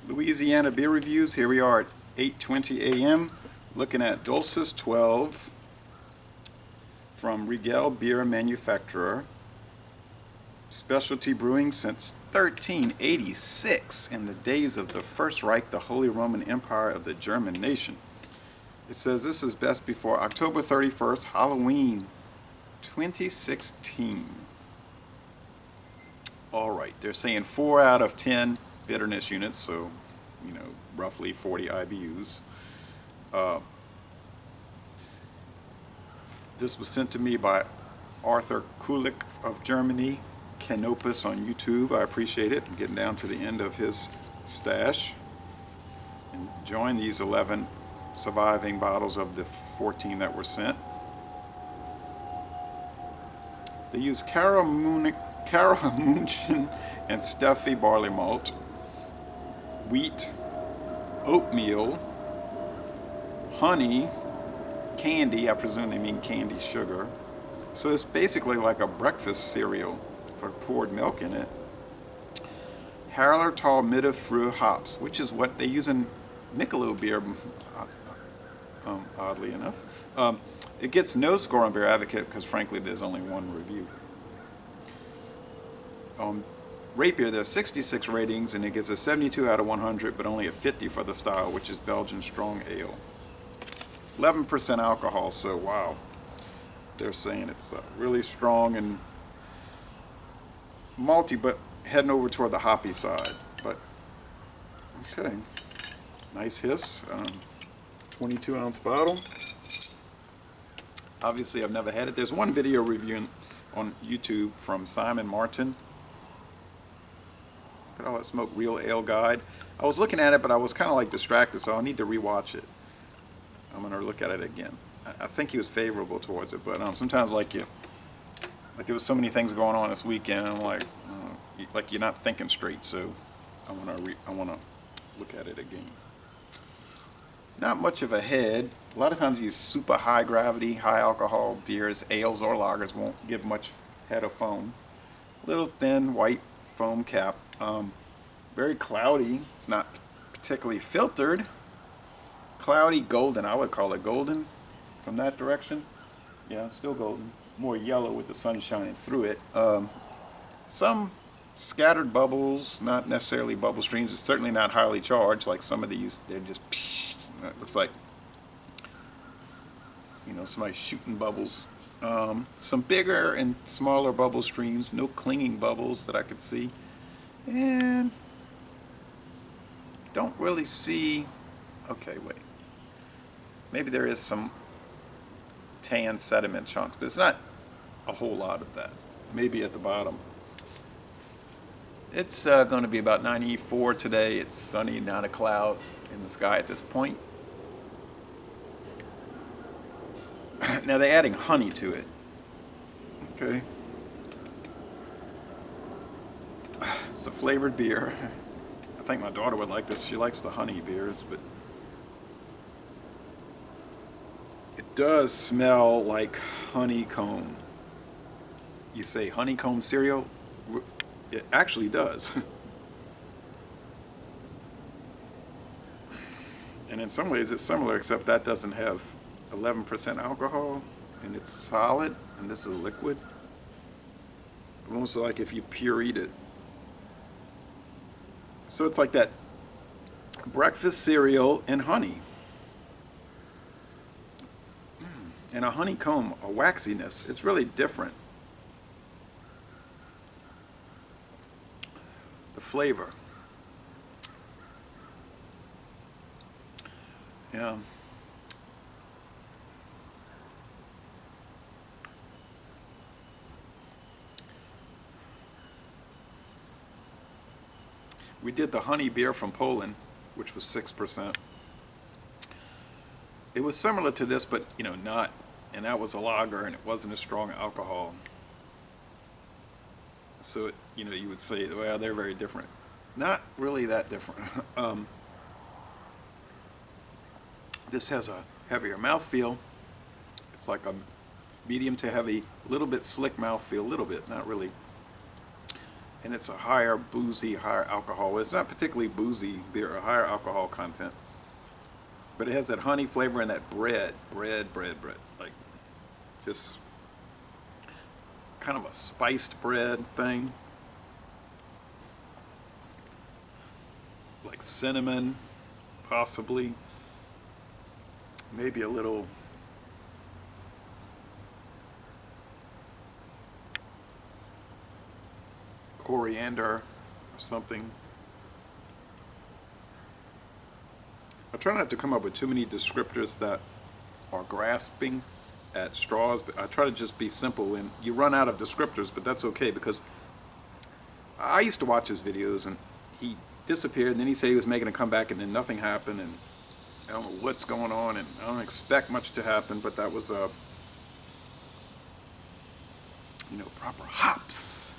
Louisiana beer reviews. Here we are at 8:20 a.m. looking at Dulcis 12 from Regal Beer Manufacturer. Specialty brewing since 1386, in the days of the First Reich, the Holy Roman Empire of the German nation. It says this is best before October 31st, Halloween 2016. Alright, they're saying 4 out of 10 bitterness units, so, you know, roughly 40 IBUs. This was sent to me by Arthur Kulik of Germany, Canopus on YouTube. I appreciate it. I'm getting down to the end of his stash. Enjoying these 11 surviving bottles of the 14 that were sent. They use CARAMÜNCH and Steffi barley malt, wheat, oatmeal, honey, candy, I presume they mean candy sugar. So it's basically like a breakfast cereal for poured milk in it. Hallertau Mittelfrüh hops, which is what they use in Michelob beer, oddly enough. It gets no score on Beer Advocate because frankly there's only one review. Rate beer, there's 66 ratings and it gets a 72 out of 100, but only a 50 for the style, which is Belgian strong ale. 11% alcohol, so wow. They're saying it's really strong and malty, but heading over toward the hoppy side. But okay, nice hiss. 22-ounce bottle. Obviously, I've never had it. There's one video review on YouTube from Simon Martin. Look at all that smoke, real ale guide. I was looking at it, but I was kind of like distracted, so I need to rewatch it. I'm gonna look at it again. I think he was favorable towards it, but sometimes like there was so many things going on this weekend. I'm like you're not thinking straight, so I wanna look at it again. Not much of a head. A lot of times these super high gravity, high alcohol beers, ales or lagers won't give much head of foam. Little thin white foam cap. Very cloudy. It's not particularly filtered. Cloudy golden, I would call it golden from that direction. Yeah, it's still golden. More yellow with the sun shining through it. Some scattered bubbles, not necessarily bubble streams. It's certainly not highly charged like some of these. They're just psh, it looks like, you know, somebody shooting bubbles. Some bigger and smaller bubble streams. No clinging bubbles that I could see. And don't really see. Okay, wait. Maybe there is some tan sediment chunks, but it's not a whole lot of that. Maybe at the bottom. It's going to be about 94 today. It's sunny, not a cloud in the sky at this point. Now they're adding honey to it. Okay. It's a flavored beer. I think my daughter would like this. She likes the honey beers, but it does smell like honeycomb. You say honeycomb cereal? It actually does. And in some ways it's similar, except that doesn't have 11% alcohol and it's solid, and this is liquid. Almost like if you pureed it. So it's like that breakfast cereal and honey. And a honeycomb, a waxiness. It's really different. The flavor. Yeah. We did the honey beer from Poland, which was 6%. It was similar to this, but you know, not, and that was a lager, and it wasn't a strong alcohol. So it, you know, you would say, well, they're very different. Not really that different. This has a heavier mouthfeel. It's like a medium to heavy, little bit slick mouthfeel, a little bit, not really. and it's a higher boozy, higher alcohol. It's not particularly boozy beer, a higher alcohol content. But it has that honey flavor and that bread, like just kind of a spiced bread thing. Like cinnamon, possibly. Maybe a little coriander or something. I try not to come up with too many descriptors that are grasping at straws, but I try to just be simple, and you run out of descriptors, but that's okay, because I used to watch his videos and he disappeared, and then he said he was making a comeback, and then nothing happened, and I don't know what's going on, and I don't expect much to happen, but that was proper hops.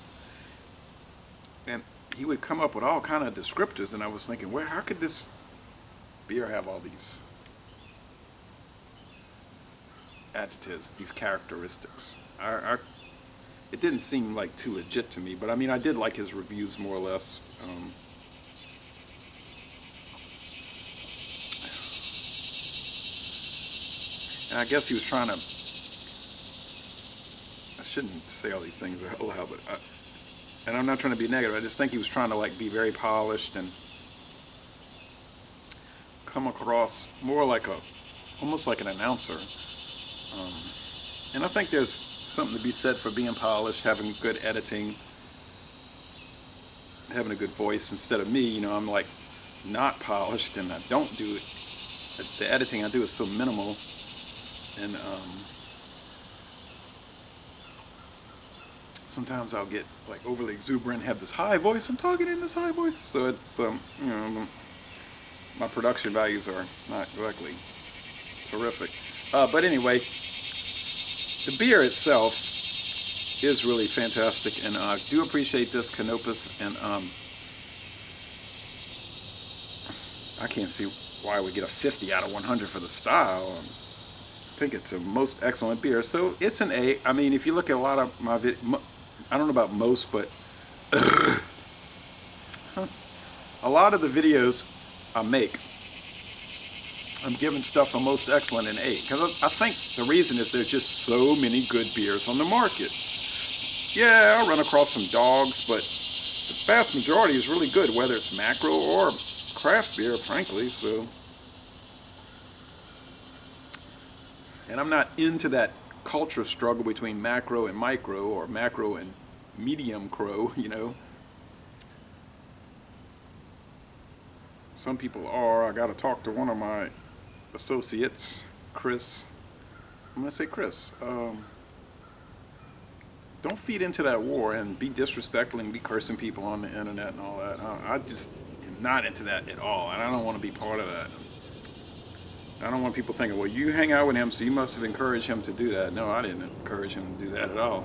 And he would come up with all kind of descriptors, and I was thinking, how could this beer have all these adjectives, these characteristics? It didn't seem like too legit to me, but I mean, I did like his reviews more or less. And I guess he was trying to, I shouldn't say all these things out loud, but and I'm not trying to be negative, I just think he was trying to like be very polished and come across more like almost like an announcer. And I think there's something to be said for being polished, having good editing, having a good voice, instead of me, I'm like not polished and I don't do it. The editing I do is so minimal, and sometimes I'll get like overly exuberant, have this high voice, I'm talking in this high voice, so it's my production values are not directly terrific. But anyway, the beer itself is really fantastic, and I do appreciate this Canopus, and I can't see why I would get a 50 out of 100 for the style. I think it's a most excellent beer, so it's an A. I mean, if you look at a lot of my I don't know about most, but a lot of the videos I make, I'm giving stuff a most excellent an A, because I think the reason is there's just so many good beers on the market. Yeah, I'll run across some dogs, but the vast majority is really good, whether it's macro or craft beer, frankly. So, and I'm not into that culture struggle between macro and micro, or macro and medium crow, Some people are. I got to talk to one of my associates, Chris. I'm going to say Chris. Don't feed into that war and be disrespectful and be cursing people on the internet and all that. I just am not into that at all, and I don't want to be part of that. I don't want people thinking, well, you hang out with him, so you must have encouraged him to do that. No, I didn't encourage him to do that at all.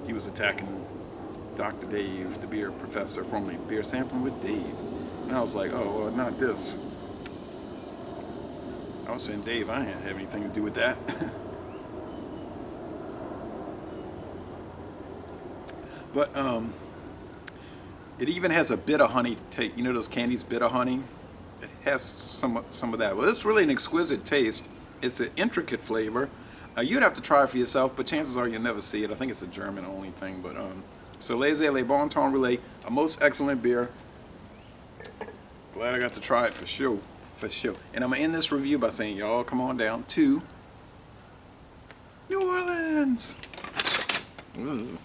He was attacking Dr. Dave, the beer professor, formerly Beer Sampling with Dave. And I was like, oh, well, not this. I was saying, Dave, I didn't have anything to do with that. But it even has a bit of honey taste. You know those candies, bit of honey? It has some of that. Well, it's really an exquisite taste. It's an intricate flavor. You'd have to try it for yourself, but chances are you'll never see it. I think it's a German-only thing. But so Laissez Le Bon Temps Relais, a most excellent beer. Glad I got to try it for sure. And I'm going to end this review by saying, y'all come on down to New Orleans. Ooh.